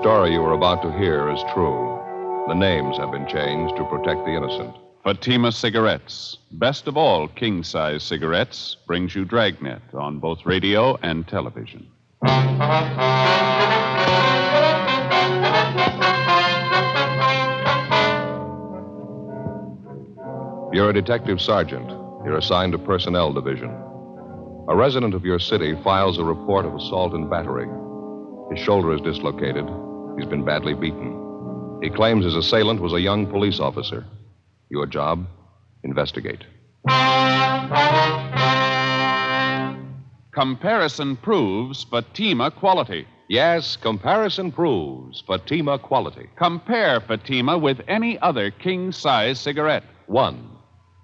story you are about to hear is true. The names have been changed to protect the innocent. Fatima Cigarettes, best of all king-size cigarettes, brings you Dragnet on both radio and television. You're a detective sergeant. You're assigned to Personnel Division. A resident of your city files a report of assault and battery. His shoulder is dislocated. He's been badly beaten. He claims his assailant was a young police officer. Your job? Investigate. Comparison proves Fatima quality. Yes, comparison proves Fatima quality. Compare Fatima with any other king-size cigarette. 1.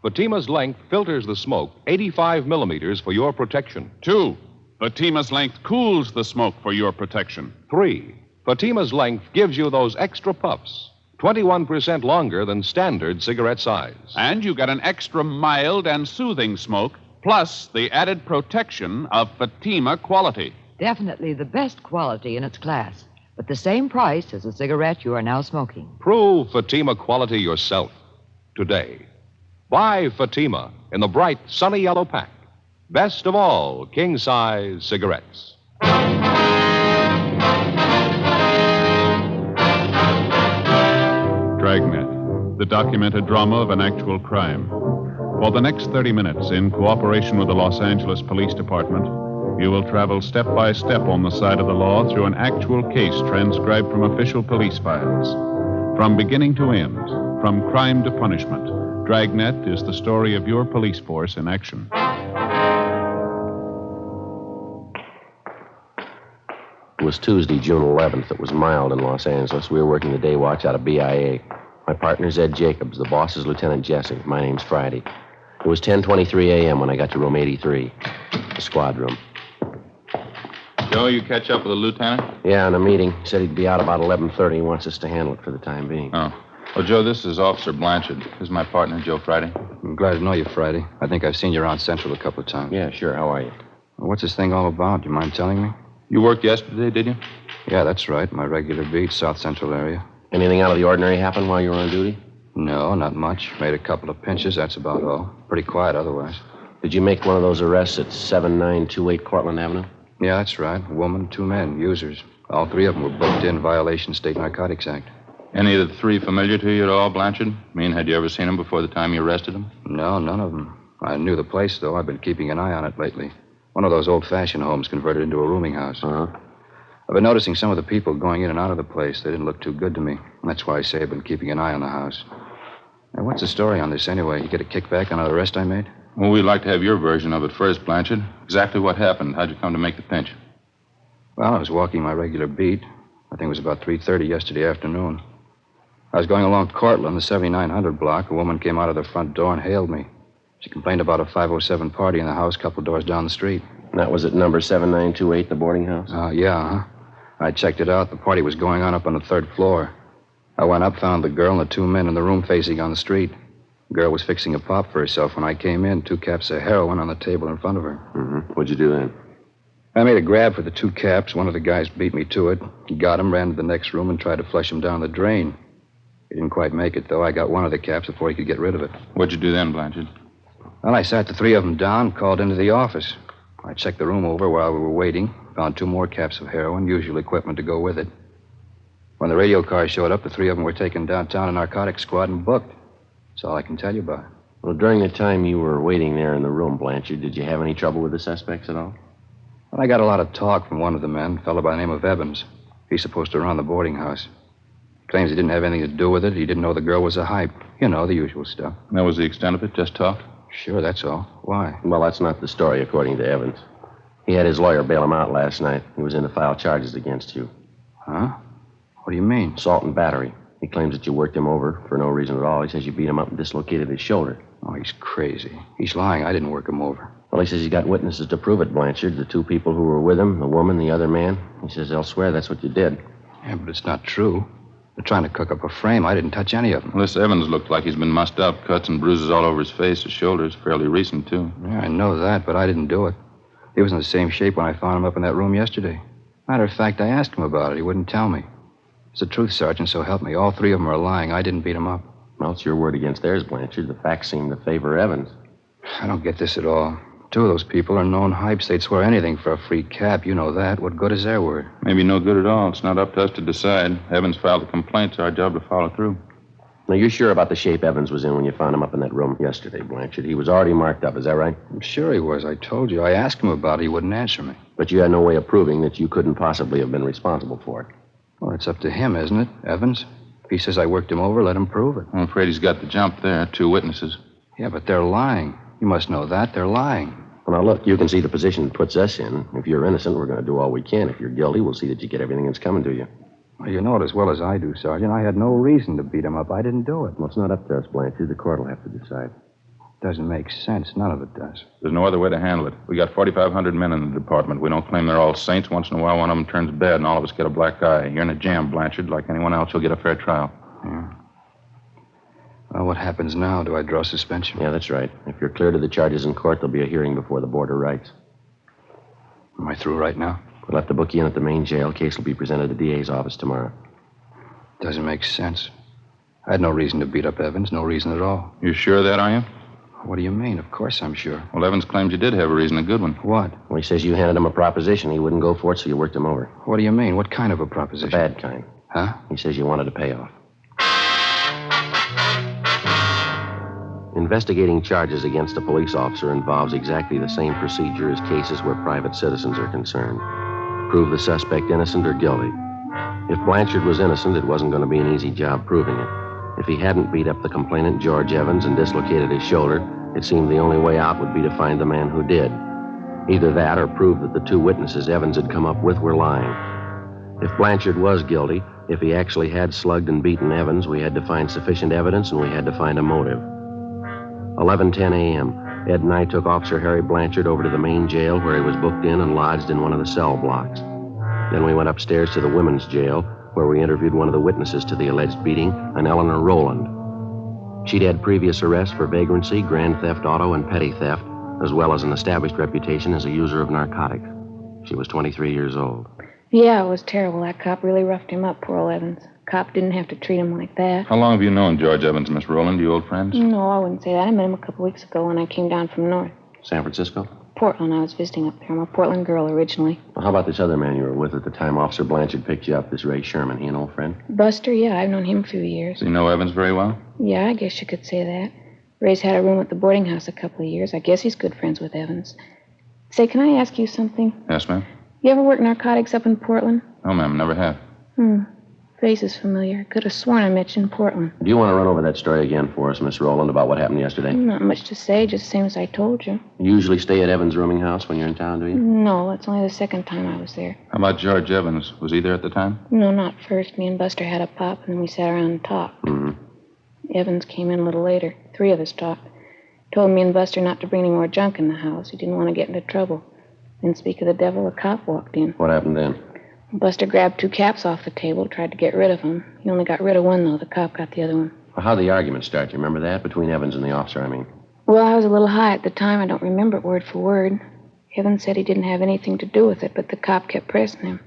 Fatima's length filters the smoke 85 millimeters for your protection. 2. Fatima's length cools the smoke for your protection. 3. Fatima's length gives you those extra puffs, 21% longer than standard cigarette size. And you get an extra mild and soothing smoke, plus the added protection of Fatima quality. Definitely the best quality in its class, but the same price as the cigarette you are now smoking. Prove Fatima quality yourself today. Buy Fatima in the bright, sunny yellow pack. Best of all, king-size cigarettes. Dragnet, the documented drama of an actual crime. For the next 30 minutes, in cooperation with the Los Angeles Police Department, you will travel step by step on the side of the law through an actual case transcribed from official police files. From beginning to end, from crime to punishment, Dragnet is the story of your police force in action. It was Tuesday, June 11th. It was mild in Los Angeles. We were working the day watch out of BIA. My partner's Ed Jacobs. The boss is Lieutenant Jesse. My name's Friday. It was 10:23 a.m. when I got to room 83, the squad room. Joe, you catch up with the lieutenant? Yeah, in a meeting. He said he'd be out about 11:30. He wants us to handle it for the time being. Oh. Well, Joe, this is Officer Blanchard. This is my partner, Joe Friday. I'm glad to know you, Friday. I think I've seen you around Central a couple of times. Yeah, sure. How are you? Well, what's this thing all about? Do you mind telling me? You worked yesterday, did you? Yeah, that's right. My regular beat, South Central area. Anything out of the ordinary happen while you were on duty? No, not much. Made a couple of pinches, that's about all. Pretty quiet otherwise. Did you make one of those arrests at 7928 Cortlandt Avenue? Yeah, that's right. A woman, 2 men, users. All 3 of them were booked in violation of State Narcotics Act. Any of the 3 familiar to you at all, Blanchard? I mean, had you ever seen them before the time you arrested them? No, none of them. I knew the place, though. I've been keeping an eye on it lately. One of those old-fashioned homes converted into a rooming house. Uh-huh. I've been noticing some of the people going in and out of the place. They didn't look too good to me. That's why I say I've been keeping an eye on the house. Now, what's the story on this anyway? You get a kickback on an arrest I made? Well, we'd like to have your version of it first, Blanchard. Exactly what happened? How'd you come to make the pinch? Well, I was walking my regular beat. I think it was about 3:30 yesterday afternoon. I was going along Cortlandt, the 7900 block. A woman came out of the front door and hailed me. She complained about a 507 party in the house a couple doors down the street. And that was at number 7928, the boarding house? Yeah. I checked it out. The party was going on up on the 3rd floor. I went up, found the girl and the 2 men in the room facing on the street. The girl was fixing a pop for herself when I came in. 2 caps of heroin on the table in front of her. Mm-hmm. What'd you do then? I made a grab for the 2 caps. One of the guys beat me to it. He got him, ran to the next room, and tried to flush him down the drain. He didn't quite make it, though. I got one of the caps before he could get rid of it. What'd you do then, Blanchard? Well, I sat the 3 of them down, called into the office. I checked the room over while we were waiting, found 2 more caps of heroin, usual equipment to go with it. When the radio car showed up, the 3 of them were taken downtown to narcotics squad and booked. That's all I can tell you about it. Well, during the time you were waiting there in the room, Blanchard, did you have any trouble with the suspects at all? Well, I got a lot of talk from one of the men, a fellow by the name of Evans. He's supposed to run the boarding house. Claims he didn't have anything to do with it. He didn't know the girl was a hype. You know, the usual stuff. And that was the extent of it? Just talk? Sure, that's all. Why? Well, that's not the story, according to Evans. He had his lawyer bail him out last night. He was in to file charges against you. Huh? What do you mean? Assault and battery. He claims that you worked him over for no reason at all. He says you beat him up and dislocated his shoulder. Oh, he's crazy. He's lying. I didn't work him over. Well, he says he's got witnesses to prove it, Blanchard. The 2 people who were with him, the woman, the other man. He says they'll swear that's what you did. Yeah, but it's not true. They're trying to cook up a frame. I didn't touch any of them. Well, this Evans looked like he's been mussed up. Cuts and bruises all over his face. His shoulder's fairly recent, too. Yeah, I know that, but I didn't do it. He was in the same shape when I found him up in that room yesterday. Matter of fact, I asked him about it. He wouldn't tell me. It's the truth, Sergeant, so help me. All three of them are lying. I didn't beat them up. Well, it's your word against theirs, Blanchard. The facts seem to favor Evans. I don't get this at all. Two of those people are known hypes. They'd swear anything for a free cap. You know that. What good is their word? Maybe no good at all. It's not up to us to decide. Evans filed a complaint. It's our job to follow through. Now, you're sure about the shape Evans was in when you found him up in that room yesterday, Blanchard? He was already marked up, is that right? I'm sure he was. I told you. I asked him about it. He wouldn't answer me. But you had no way of proving that you couldn't possibly have been responsible for it. Well, it's up to him, isn't it, Evans? If he says I worked him over, let him prove it. I'm afraid he's got the jump there. Two witnesses. Yeah, but they're lying. You must know that. They're lying. Well, now, look, you can see the position it puts us in. If you're innocent, we're going to do all we can. If you're guilty, we'll see that you get everything that's coming to you. Well, you know it as well as I do, Sergeant. I had no reason to beat him up. I didn't do it. Well, it's not up to us, Blanchard. The court will have to decide. Doesn't make sense. None of it does. There's no other way to handle it. We got 4,500 men in the department. We don't claim they're all saints. Once in a while, one of them turns bad, and all of us get a black eye. You're in a jam, Blanchard. Like anyone else, you'll get a fair trial. Yeah. Well, what happens now? Do I draw suspension? Yeah, that's right. If you're cleared of the charges in court, there'll be a hearing before the board of rights. Am I through right now? We'll have to book you in at the main jail. Case will be presented at the DA's office tomorrow. Doesn't make sense. I had no reason to beat up Evans. No reason at all. You sure of that, are you? What do you mean? Of course I'm sure. Well, Evans claims you did have a reason, a good one. What? Well, he says you handed him a proposition. He wouldn't go for it, so you worked him over. What do you mean? What kind of a The proposition? bad kind. Huh? He says you wanted a payoff. Investigating charges against a police officer involves exactly the same procedure as cases where private citizens are concerned. Prove the suspect innocent or guilty. If Blanchard was innocent, it wasn't going to be an easy job proving it. If he hadn't beat up the complainant, George Evans, and dislocated his shoulder, it seemed the only way out would be to find the man who did. Either that or prove that the two witnesses Evans had come up with were lying. If Blanchard was guilty, if he actually had slugged and beaten Evans, we had to find sufficient evidence and we had to find a motive. 11:10 a.m., Ed and I took Officer Harry Blanchard over to the main jail where he was booked in and lodged in one of the cell blocks. Then we went upstairs to the women's jail where we interviewed one of the witnesses to the alleged beating, an Eleanor Rowland. She'd had previous arrests for vagrancy, grand theft auto, and petty theft, as well as an established reputation as a user of narcotics. She was 23 years old. Yeah, it was terrible. That cop really roughed him up, poor old Evans. Cop didn't have to treat him like that. How long have you known George Evans, Miss Rowland? You old friends? No, I wouldn't say that. I met him a couple weeks ago when I came down from north. San Francisco? Portland. I was visiting up there. I'm a Portland girl originally. Well, how about this other man you were with at the time Officer Blanchard picked you up, this Ray Sherman? He an old friend? Buster, yeah, I've known him a few years. Do you know Evans very well? Yeah, I guess you could say that. Ray's had a room at the boarding house a couple of years. I guess he's good friends with Evans. Say, can I ask you something? Yes, ma'am. You ever work narcotics up in Portland? No, ma'am, never have. Face is familiar. Could have sworn I met you in Portland. Do you want to run over that story again for us, Miss Rowland, about what happened yesterday? Not much to say, just the same as I told you. You usually stay at Evans' rooming house when you're in town, do you? No, it's only the second time I was there. How about George Evans? Was he there at the time? No, not first. Me and Buster had a pop, and then we sat around and talked. Evans came in a little later. Three of us talked. Told me and Buster not to bring any more junk in the house. He didn't want to get into trouble. Then, speak of the devil, a cop walked in. What happened then? Buster grabbed two caps off the table, tried to get rid of them. He only got rid of one, though. The cop got the other one. Well, how'd the argument start? You remember that? Between Evans and the officer, I mean. Well, I was a little high at the time. I don't remember it word for word. Evans said he didn't have anything to do with it, but the cop kept pressing him.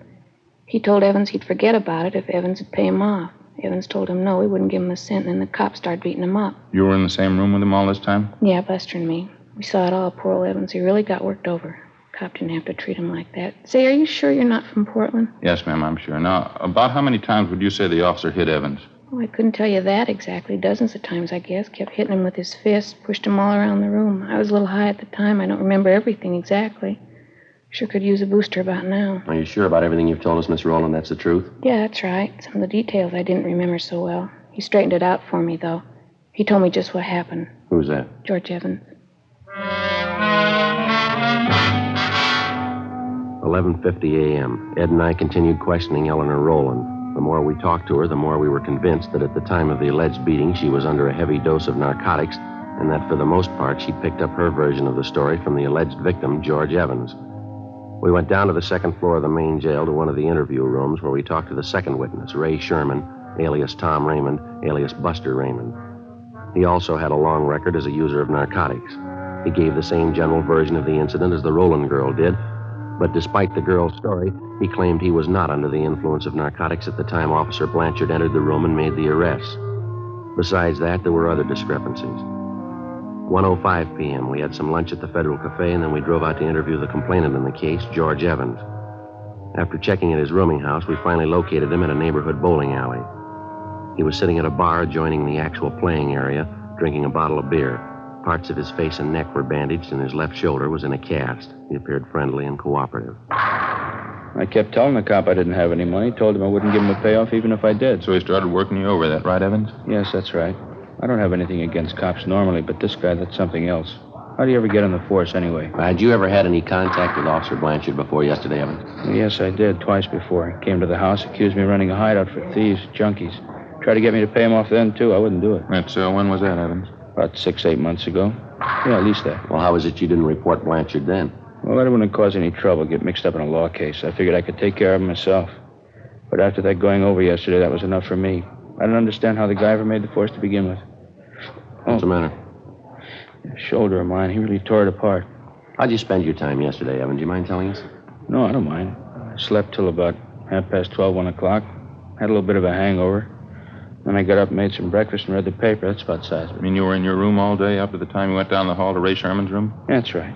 He told Evans he'd forget about it if Evans would pay him off. Evans told him no, he wouldn't give him a cent, and then the cop started beating him up. You were in the same room with him all this time? Yeah, Buster and me. We saw it all. Poor old Evans. He really got worked over. Cop didn't have to treat him like that. Say, are you sure you're not from Portland? Yes, ma'am, I'm sure. Now, about how many times would you say the officer hit Evans? Oh, I couldn't tell you that exactly. Dozens of times, I guess. Kept hitting him with his fists, pushed him all around the room. I was a little high at the time. I don't remember everything exactly. Sure could use a booster about now. Are you sure about everything you've told us, Miss Rowland? That's the truth? Yeah, that's right. Some of the details I didn't remember so well. He straightened it out for me, though. He told me just what happened. Who's that? George Evans. 11:50 a.m. Ed and I continued questioning Eleanor Rowland. The more we talked to her, the more we were convinced that at the time of the alleged beating, she was under a heavy dose of narcotics, and that for the most part, she picked up her version of the story from the alleged victim, George Evans. We went down to the second floor of the main jail to one of the interview rooms where we talked to the second witness, Ray Sherman, alias Tom Raymond, alias Buster Raymond. He also had a long record as a user of narcotics. He gave the same general version of the incident as the Rowland girl did, But despite the girl's story, he claimed he was not under the influence of narcotics at the time Officer Blanchard entered the room and made the arrest. Besides that, there were other discrepancies. 1:05 p.m., we had some lunch at the Federal Cafe, and then we drove out to interview the complainant in the case, George Evans. After checking at his rooming house, we finally located him in a neighborhood bowling alley. He was sitting at a bar adjoining the actual playing area, drinking a bottle of beer. Parts of his face and neck were bandaged, and his left shoulder was in a cast. He appeared friendly and cooperative. I kept telling the cop I didn't have any money. Told him I wouldn't give him a payoff even if I did. So he started working you over, that right, Evans? Yes, that's right. I don't have anything against cops normally, but this guy, that's something else. How do you ever get on the force anyway? Had you ever had any contact with Officer Blanchard before yesterday, Evans? Yes, I did, twice before. He came to the house, accused me of running a hideout for thieves, junkies. Tried to get me to pay him off then, too. I wouldn't do it. That's, when was that, Evans? About 6-8 months ago. Yeah, at least that. Well, how is it you didn't report Blanchard then? Well, I wouldn't cause any trouble, get mixed up in a law case. I figured I could take care of him myself. But after that going over yesterday, that was enough for me. I don't understand how the guy ever made the force to begin with. What's the matter? That shoulder of mine, he really tore it apart. How'd you spend your time yesterday, Evans? Do you mind telling us? No, I don't mind. I slept till about 12:30, 1 o'clock. Had a little bit of a hangover. Then I got up and made some breakfast and read the paper. That's about size of it. You mean you were in your room all day up to the time you went down the hall to Ray Sherman's room? That's right.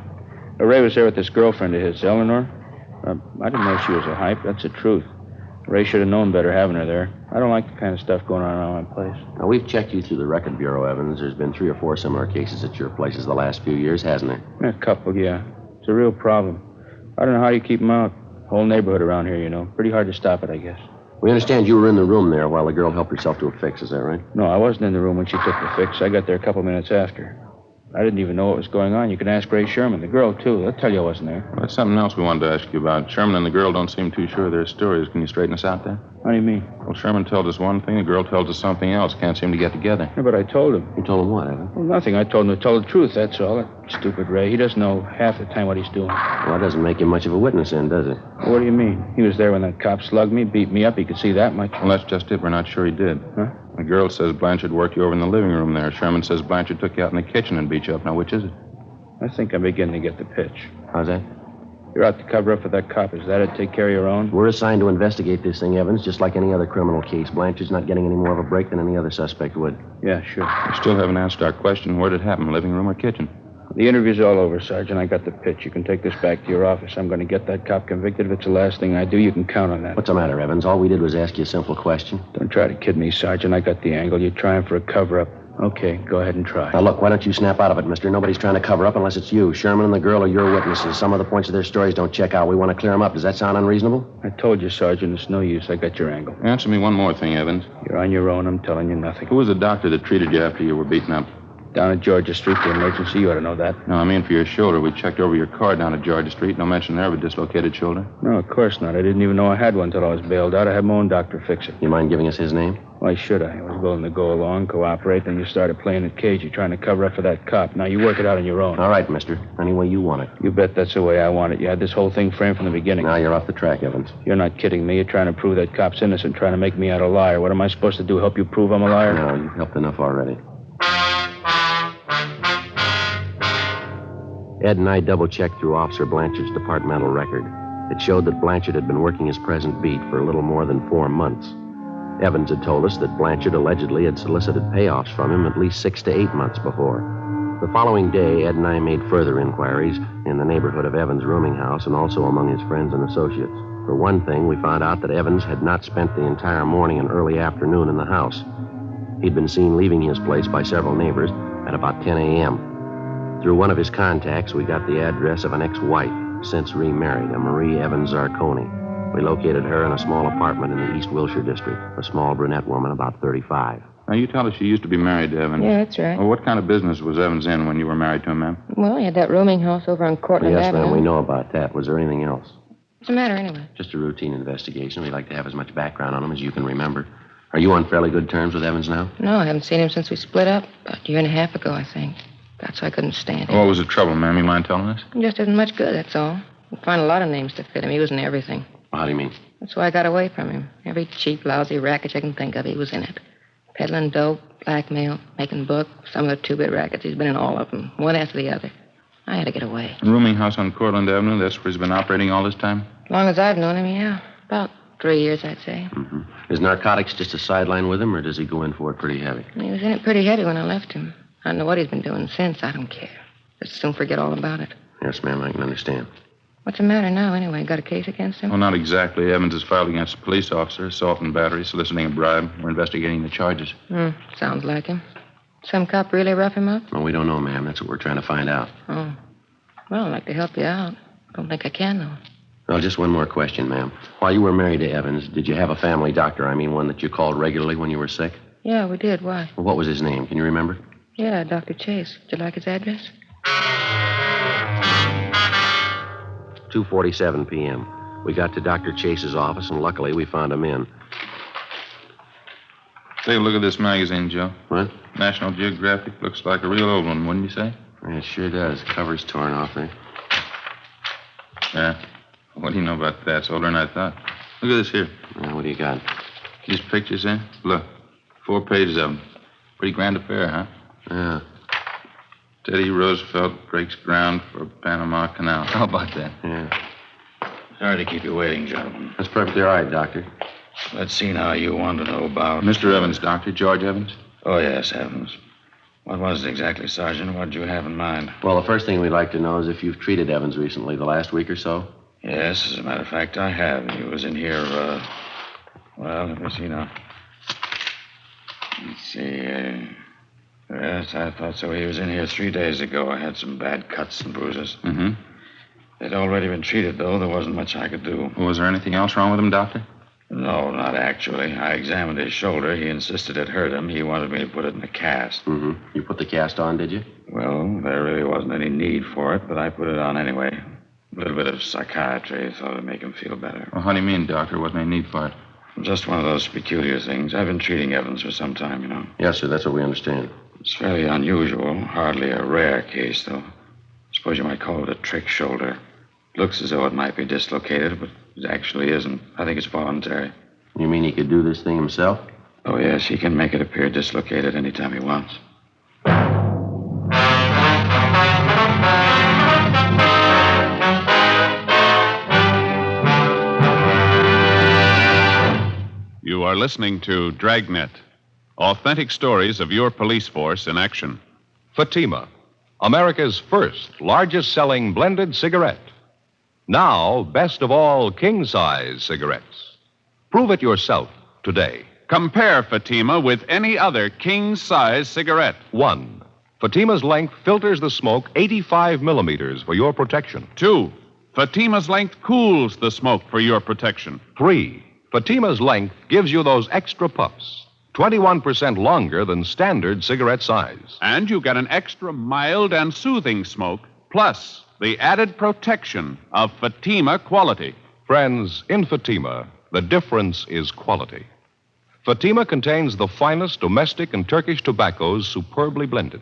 Ray was there with this girlfriend of his, Eleanor. I didn't know she was a hype. That's the truth. Ray should have known better having her there. I don't like the kind of stuff going on around my place. Now, we've checked you through the record bureau, Evans. There's been 3 or 4 similar cases at your places the last few years, hasn't there? A couple, yeah. It's a real problem. I don't know how you keep them out. Whole neighborhood around here, you know. Pretty hard to stop it, I guess. We understand you were in the room there while the girl helped herself to a fix. Is that right? No, I wasn't in the room when she took the fix. I got there a couple minutes after. I didn't even know what was going on. You can ask Ray Sherman, the girl, too. They'll tell you I wasn't there. Well, that's something else we wanted to ask you about. Sherman and the girl don't seem too sure of their stories. Can you straighten us out there? How do you mean? Well, Sherman tells us one thing, the girl tells us something else. Can't seem to get together. Yeah, but I told him. You told him what, Evans? Well, nothing. I told him to tell the truth, that's all. That stupid Ray. He doesn't know half the time what he's doing. Well, that doesn't make him much of a witness then, does it? Well, what do you mean? He was there when that cop slugged me, beat me up. He could see that much. Well, that's just it. We're not sure he did. Huh? The girl says Blanchard worked you over in the living room there. Sherman says Blanchard took you out in the kitchen and beat you up. Now, which is it? I think I'm beginning to get the pitch. How's that? You're out to cover up for that cop. Is that it? Take care of your own? We're assigned to investigate this thing, Evans, just like any other criminal case. Blanchard's not getting any more of a break than any other suspect would. Yeah, sure. We still haven't answered our question. Where did it happen, living room or kitchen? The interview's all over, Sergeant. I got the pitch. You can take this back to your office. I'm going to get that cop convicted. If it's the last thing I do, you can count on that. What's the matter, Evans? All we did was ask you a simple question. Don't try to kid me, Sergeant. I got the angle. You're trying for a cover-up. Okay, go ahead and try. Now, look, why don't you snap out of it, mister? Nobody's trying to cover up unless it's you. Sherman and the girl are your witnesses. Some of the points of their stories don't check out. We want to clear them up. Does that sound unreasonable? I told you, Sergeant, it's no use. I got your angle. Answer me one more thing, Evans. You're on your own. I'm telling you nothing. Who was the doctor that treated you after you were beaten up? Down at Georgia Street, the emergency. You ought to know that. No, I mean for your shoulder. We checked over your car down at Georgia Street. No mention there of a dislocated shoulder. No, of course not. I didn't even know I had one until I was bailed out. I had my own doctor fix it. You mind giving us his name? Why should I? I was willing to go along, cooperate, then you started playing it cagey, trying to cover up for that cop. Now you work it out on your own. All right, mister. Any way you want it. You bet that's the way I want it. You had this whole thing framed from the beginning. Now you're off the track, Evans. You're not kidding me. You're trying to prove that cop's innocent, trying to make me out a liar. What am I supposed to do, help you prove I'm a liar? No, you've helped enough already. Ed and I double-checked through Officer Blanchard's departmental record. It showed that Blanchard had been working his present beat for a little more than 4 months. Evans had told us that Blanchard allegedly had solicited payoffs from him at least 6 to 8 months before. The following day, Ed and I made further inquiries in the neighborhood of Evans' rooming house and also among his friends and associates. For one thing, we found out that Evans had not spent the entire morning and early afternoon in the house. He'd been seen leaving his place by several neighbors at about 10 a.m. Through one of his contacts, we got the address of an ex-wife, since remarried, a Marie Evans Zarconi. We located her in a small apartment in the East Wilshire district, a small brunette woman about 35. Now, you tell us she used to be married to Evans. Yeah, that's right. Well, what kind of business was Evans in when you were married to him, ma'am? Well, he had that rooming house over on Cortland Yes, Avenue. ma'am, we know about that. Was there anything else? What's the matter, anyway? Just a routine investigation. We'd like to have as much background on him as you can remember. Are you on fairly good terms with Evans now? No, I haven't seen him since we split up. About a year and a half ago, I think. That's why I couldn't stand him. What was the trouble, ma'am? You mind telling us? He just isn't much good, that's all. You find a lot of names to fit him. He was in everything. How do you mean? That's why I got away from him. Every cheap, lousy racket you can think of, he was in it. Peddling dope, blackmail, making book, some of the two-bit rackets. He's been in all of them, one after the other. I had to get away. Rooming house on Cortland Avenue, that's where he's been operating all this time? As long as I've known him, yeah. About 3 years, I'd say. Mm-hmm. Is narcotics just a sideline with him, or does he go in for it pretty heavy? He was in it pretty heavy when I left him. I don't know what he's been doing since. I don't care. Just soon forget all about it. Yes, ma'am, I can understand. What's the matter now, anyway? Got a case against him? Well, not exactly. Evans is filed against a police officer, assault and battery, soliciting a bribe. We're investigating the charges. Sounds like him. Some cop really rough him up? Well, we don't know, ma'am. That's what we're trying to find out. Oh. Well, I'd like to help you out. Don't think I can, though. Well, just one more question, ma'am. While you were married to Evans, did you have a family doctor? I mean, one that you called regularly when you were sick? Yeah, we did. Why? Well, what was his name? Can you remember? Yeah, Dr. Chase. Would you like his address? 2:47 p.m. We got to Dr. Chase's office, and luckily we found him in. Take a look at this magazine, Joe. What? National Geographic. Looks like a real old one, wouldn't you say? Yeah, it sure does. Cover's torn off there. Yeah. What do you know about that? It's older than I thought. Look at this here. Well, what do you got? These pictures, eh? Look. 4 pages of them. Pretty grand affair, huh? Yeah. Teddy Roosevelt breaks ground for Panama Canal. How about that? Yeah. Sorry to keep you waiting, gentlemen. That's perfectly all right, Doctor. Let's see now. You want to know about... Mr. Evans, Doctor. George Evans. Oh, yes, Evans. What was it exactly, Sergeant? What did you have in mind? Well, the first thing we'd like to know is if you've treated Evans recently, the last week or so. Yes, as a matter of fact, I have. He was in here, well, let me see now. Let's see, yes, I thought so. He was in here 3 days ago. I had some bad cuts and bruises. Mm-hmm. They'd already been treated, though. There wasn't much I could do. Was there anything else wrong with him, Doctor? No, not actually. I examined his shoulder. He insisted it hurt him. He wanted me to put it in a cast. Mm-hmm. You put the cast on, did you? Well, there really wasn't any need for it, but I put it on anyway. A little bit of psychiatry. Thought it'd make him feel better. Well, how do you mean, Doctor? Wasn't any need for it? Just one of those peculiar things. I've been treating Evans for some time, you know. Yes, sir. That's what we understand. It's fairly unusual. Hardly a rare case, though. Suppose you might call it a trick shoulder. Looks as though it might be dislocated, but it actually isn't. I think it's voluntary. You mean he could do this thing himself? Oh, yes. He can make it appear dislocated anytime he wants. You are listening to Dragnet, authentic stories of your police force in action. Fatima, America's first largest-selling blended cigarette. Now, best of all, king-size cigarettes. Prove it yourself today. Compare Fatima with any other king-size cigarette. 1. Fatima's length filters the smoke 85 millimeters for your protection. 2. Fatima's length cools the smoke for your protection. 3. Fatima's length gives you those extra puffs, 21% longer than standard cigarette size. And you get an extra mild and soothing smoke, plus the added protection of Fatima quality. Friends, in Fatima, the difference is quality. Fatima contains the finest domestic and Turkish tobaccos superbly blended.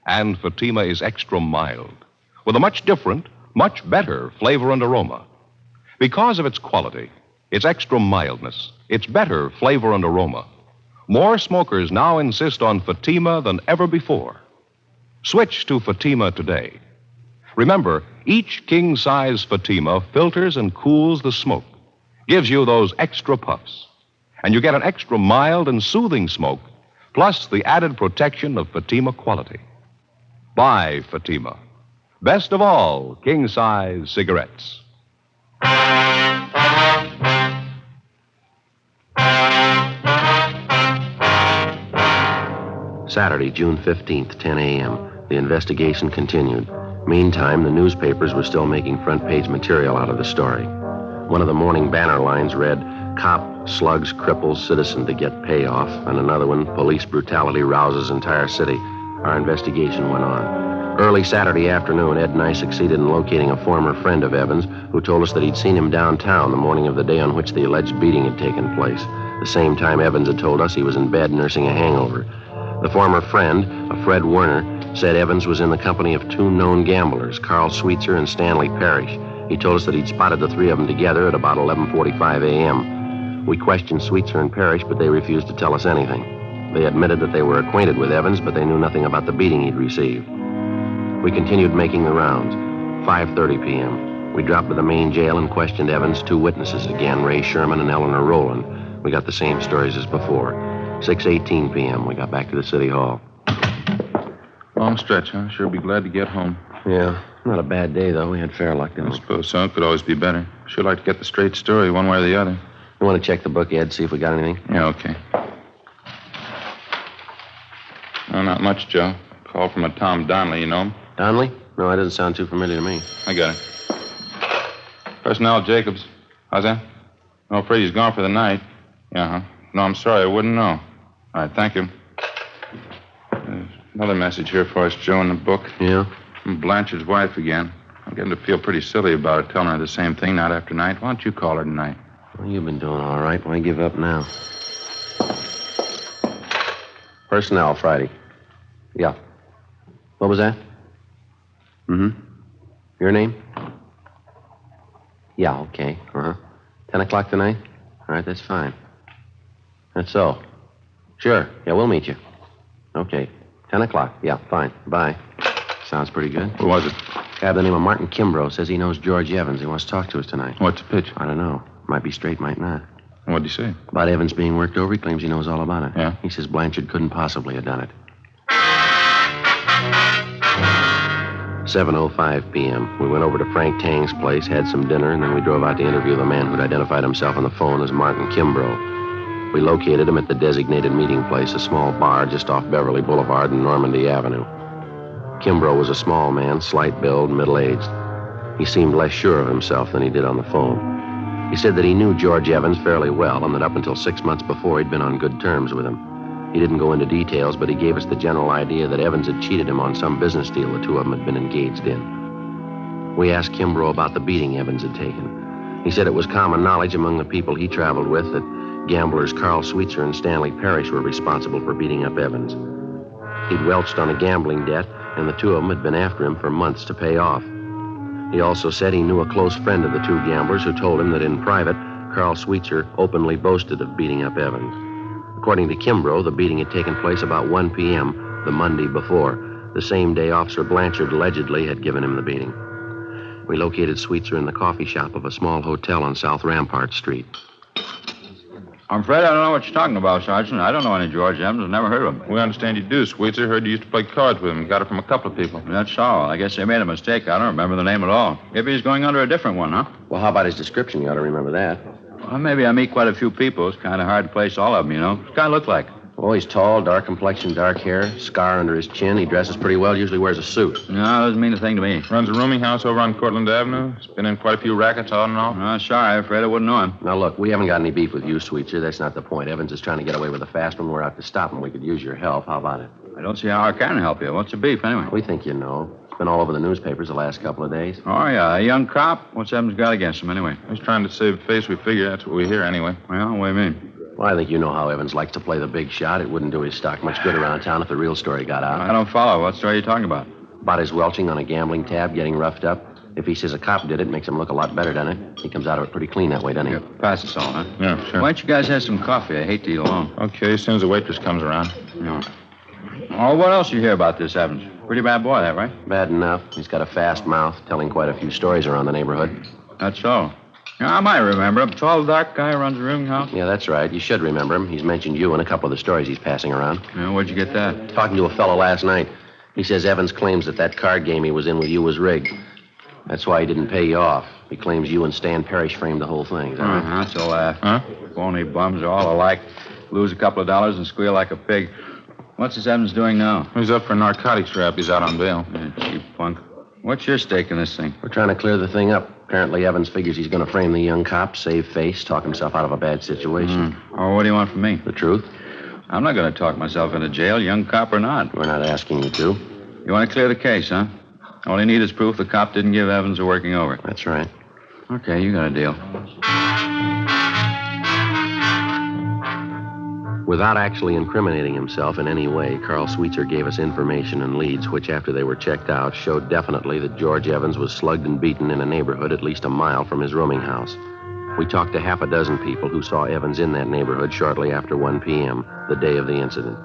And Fatima is extra mild, with a much different, much better flavor and aroma. Because of its quality, its extra mildness, its better flavor and aroma, more smokers now insist on Fatima than ever before. Switch to Fatima today. Remember, each king-size Fatima filters and cools the smoke, gives you those extra puffs, and you get an extra mild and soothing smoke, plus the added protection of Fatima quality. Buy Fatima. Best of all, king-size cigarettes. Saturday, June 15th, 10 a.m. The investigation continued. Meantime, the newspapers were still making front-page material out of the story. One of the morning banner lines read, "Cop slugs cripples citizen to get payoff," and another one, "Police brutality rouses entire city." Our investigation went on. Early Saturday afternoon, Ed and I succeeded in locating a former friend of Evans who told us that he'd seen him downtown the morning of the day on which the alleged beating had taken place. The same time Evans had told us he was in bed nursing a hangover. The former friend, a Fred Werner, said Evans was in the company of 2 known gamblers, Carl Sweetser and Stanley Parrish. He told us that he'd spotted the 3 of them together at about 11:45 a.m. We questioned Sweetser and Parrish, but they refused to tell us anything. They admitted that they were acquainted with Evans, but they knew nothing about the beating he'd received. We continued making the rounds. 5:30 p.m. We dropped to the main jail and questioned Evans' two witnesses again, Ray Sherman and Eleanor Rowland. We got the same stories as before. 6:18 p.m. We got back to the city hall. Long stretch, huh? Sure be glad to get home. Yeah, not a bad day, though. We had fair luck, didn't I we? suppose so. It could always be better. Sure like to get the straight story one way or the other. You want to check the book, Ed, see if we got anything? Yeah, okay. No, not much, Joe. Call from a Tom Donnelly, you know him? Donnelly? No, that doesn't sound too familiar to me. I got it. Personnel Jacobs. How's that? No, afraid he's gone for the night. Yeah, huh? No, I'm sorry. I wouldn't know. All right, thank you. There's another message here for us, Joe, in the book. Yeah? From Blanchard's wife again. I'm getting to feel pretty silly about it, telling her the same thing night after night. Why don't you call her tonight? Well, you've been doing all right. Why give up now? Personnel, Friday. Yeah. What was that? Mm-hmm. Your name? Yeah, okay. Uh-huh. 10 o'clock tonight? All right, that's fine. That's so. Sure. Yeah, we'll meet you. Okay. 10 o'clock. Yeah, fine. Bye. Sounds pretty good. Who was it? Guy by the name of Martin Kimbrough says he knows George Evans. He wants to talk to us tonight. What's the pitch? I don't know. Might be straight, might not. What'd he say? About Evans being worked over, he claims he knows all about it. Yeah? He says Blanchard couldn't possibly have done it. 7:05 p.m. We went over to Frank Tang's place, had some dinner, and then we drove out to interview the man who'd identified himself on the phone as Martin Kimbrough. We located him at the designated meeting place, a small bar just off Beverly Boulevard and Normandy Avenue. Kimbrough was a small man, slight build, middle-aged. He seemed less sure of himself than he did on the phone. He said that he knew George Evans fairly well and that up until 6 months before he'd been on good terms with him. He didn't go into details, but he gave us the general idea that Evans had cheated him on some business deal the two of them had been engaged in. We asked Kimbrough about the beating Evans had taken. He said it was common knowledge among the people he traveled with that gamblers Carl Sweetser and Stanley Parrish were responsible for beating up Evans. He'd welched on a gambling debt, and the two of them had been after him for months to pay off. He also said he knew a close friend of the two gamblers who told him that in private, Carl Sweetser openly boasted of beating up Evans. According to Kimbrough, the beating had taken place about 1 p.m. the Monday before, the same day Officer Blanchard allegedly had given him the beating. We located Sweetser in the coffee shop of a small hotel on South Rampart Street. I'm afraid I don't know what you're talking about, Sergeant. I don't know any George Evans. I've never heard of him. We understand you do, Sweetser. Heard you used to play cards with him. Got it from a couple of people. That's all. I guess they made a mistake. I don't remember the name at all. Maybe he's going under a different one, huh? Well, how about his description? You ought to remember that. Well, maybe I meet quite a few people. It's kind of hard to place all of them, you know. What's kind of look like? Oh, he's tall, dark complexion, dark hair, scar under his chin. He dresses pretty well, usually wears a suit. No, doesn't mean a thing to me. Runs a rooming house over on Cortlandt Avenue. He's been in quite a few rackets on and off. Sorry, I'm afraid I wouldn't know him. Now, look, we haven't got any beef with you, Sweetser. That's not the point. Evans is trying to get away with a fast one. We're out to stop him. We could use your help. How about it? I don't see how I can help you. What's the beef, anyway? We think you know. It's been all over the newspapers the last couple of days. Oh, yeah. A young cop? What's Evans got against him, anyway? He's trying to save face. We figure that's what we hear anyway. Well, what do you mean? Well, I think you know how Evans likes to play the big shot. It wouldn't do his stock much good around town if the real story got out. I don't follow. What story are you talking about? About his welching on a gambling tab, getting roughed up. If he says a cop did it, makes him look a lot better, doesn't it? He comes out of it pretty clean that way, doesn't he? Here, pass us all, huh? Yeah, sure. Why don't you guys have some coffee? I hate to eat alone. Okay, as soon as the waitress comes around. Yeah. Oh, what else you hear about this, Evans? Pretty bad boy, that, right? Bad enough. He's got a fast mouth, telling quite a few stories around the neighborhood. That's so. Yeah, I might remember him. Tall, dark guy who runs a rooming house. Yeah, that's right. You should remember him. He's mentioned you in a couple of the stories he's passing around. Yeah, where'd you get that? Talking to a fellow last night. He says Evans claims that card game he was in with you was rigged. That's why he didn't pay you off. He claims you and Stan Parrish framed the whole thing. Is that right? That's a laugh. Huh? Phony bums are all alike. Lose a couple of dollars and squeal like a pig. What's this Evans doing now? He's up for a narcotics rap. He's out on bail. Yeah, cheap punk. What's your stake in this thing? We're trying to clear the thing up. Apparently, Evans figures he's going to frame the young cop, save face, talk himself out of a bad situation. Oh, what do you want from me? The truth? I'm not going to talk myself into jail, young cop or not. We're not asking you to. You want to clear the case, huh? All you need is proof the cop didn't give Evans a working over. That's right. Okay, you got a deal. Without actually incriminating himself in any way, Carl Sweetser gave us information and leads which, after they were checked out, showed definitely that George Evans was slugged and beaten in a neighborhood at least a mile from his rooming house. We talked to half a dozen people who saw Evans in that neighborhood shortly after 1 p.m., the day of the incident.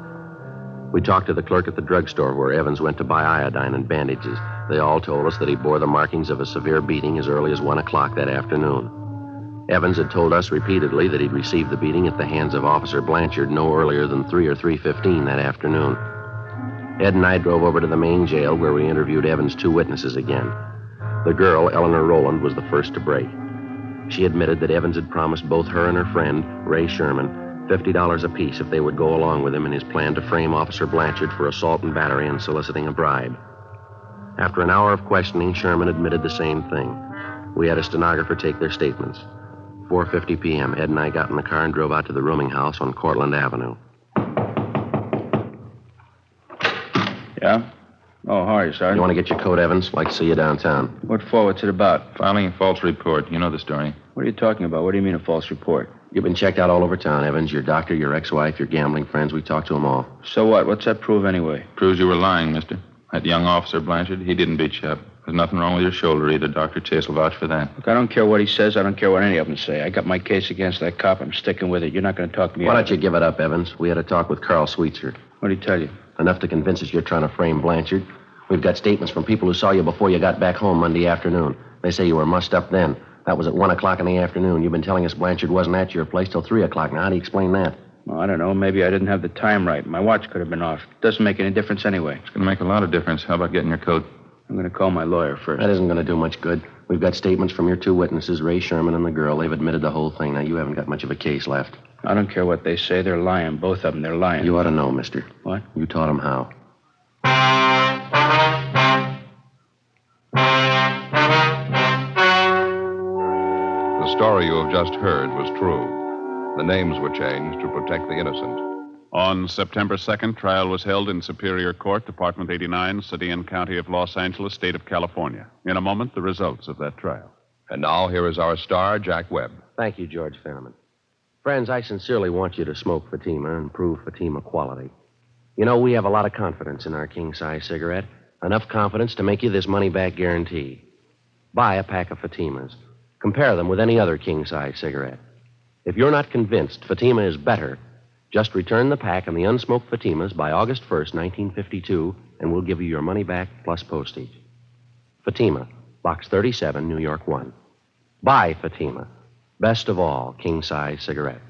We talked to the clerk at the drugstore where Evans went to buy iodine and bandages. They all told us that he bore the markings of a severe beating as early as 1 o'clock that afternoon. Evans had told us repeatedly that he'd received the beating at the hands of Officer Blanchard no earlier than 3 or 3:15 that afternoon. Ed and I drove over to the main jail where we interviewed Evans' 2 witnesses again. The girl, Eleanor Rowland, was the first to break. She admitted that Evans had promised both her and her friend, Ray Sherman, $50 apiece if they would go along with him in his plan to frame Officer Blanchard for assault and battery and soliciting a bribe. After an hour of questioning, Sherman admitted the same thing. We had a stenographer take their statements. 4:50 p.m., Ed and I got in the car and drove out to the rooming house on Cortlandt Avenue. Yeah? Oh, how are you, Sergeant? You want to get your coat, Evans? Like to see you downtown. What for? What's it about? Filing a false report. You know the story. What are you talking about? What do you mean a false report? You've been checked out all over town, Evans. Your doctor, your ex-wife, your gambling friends. We talked to them all. So what? What's that prove anyway? Proves you were lying, mister. That young officer, Blanchard, he didn't beat you up. There's nothing wrong with your shoulder either. Dr. Chase will vouch for that. Look, I don't care what he says. I don't care what any of them say. I got my case against that cop. I'm sticking with it. You're not going to talk me Why out don't of you it. give it up, Evans? We had a talk with Carl Sweetser. What did he tell you? Enough to convince us you're trying to frame Blanchard. We've got statements from people who saw you before you got back home Monday afternoon. They say you were mussed up then. That was at 1 o'clock in the afternoon. You've been telling us Blanchard wasn't at your place till 3 o'clock. Now, how do you explain that? Well, I don't know. Maybe I didn't have the time right. My watch could have been off. Doesn't make any difference anyway. It's going to make a lot of difference. How about getting your coat? I'm going to call my lawyer first. That isn't going to do much good. We've got statements from your 2 witnesses, Ray Sherman and the girl. They've admitted the whole thing. Now, you haven't got much of a case left. I don't care what they say. They're lying. Both of them. They're lying. You ought to know, mister. What? You taught them how. The story you have just heard was true. The names were changed to protect the innocent. On September 2nd, trial was held in Superior Court, Department 89, City and County of Los Angeles, State of California. In a moment, the results of that trial. And now, here is our star, Jack Webb. Thank you, George Fenneman. Friends, I sincerely want you to smoke Fatima and prove Fatima quality. You know, we have a lot of confidence in our king-size cigarette. Enough confidence to make you this money-back guarantee. Buy a pack of Fatimas. Compare them with any other king-size cigarette. If you're not convinced Fatima is better, just return the pack and the unsmoked Fatimas by August 1st, 1952, and we'll give you your money back plus postage. Fatima, Box 37, New York 1. Buy Fatima. Best of all, king-size cigarettes.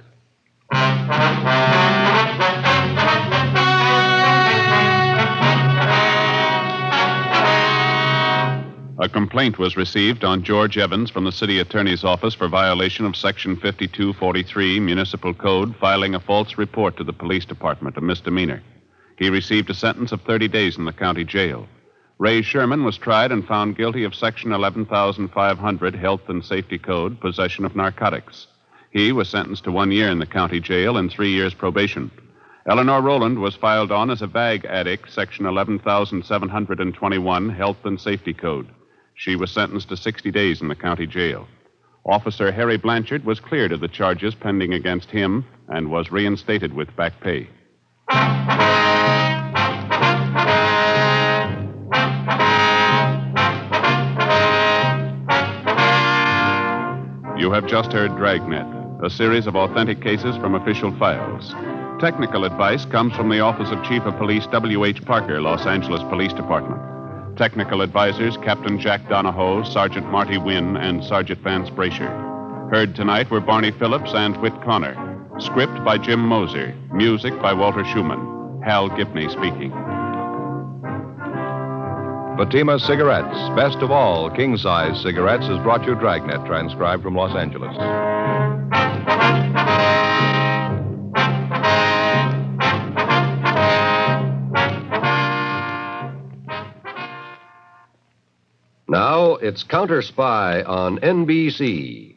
A complaint was received on George Evans from the city attorney's office for violation of Section 5243 Municipal Code, filing a false report to the police department, a misdemeanor. He received a sentence of 30 days in the county jail. Ray Sherman was tried and found guilty of Section 11500 Health and Safety Code, possession of narcotics. He was sentenced to 1 year in the county jail and 3 years probation. Eleanor Rowland was filed on as a bag addict, Section 11721 Health and Safety Code. She was sentenced to 60 days in the county jail. Officer Harry Blanchard was cleared of the charges pending against him and was reinstated with back pay. You have just heard Dragnet, a series of authentic cases from official files. Technical advice comes from the Office of Chief of Police W.H. Parker, Los Angeles Police Department. Technical advisors Captain Jack Donahoe, Sergeant Marty Wynn, and Sergeant Vance Brasher. Heard tonight were Barney Phillips and Whit Connor. Script by Jim Moser. Music by Walter Schumann. Hal Gibney speaking. Fatima Cigarettes, best of all king-size cigarettes, has brought you Dragnet, transcribed from Los Angeles. Now it's Counter Spy on NBC.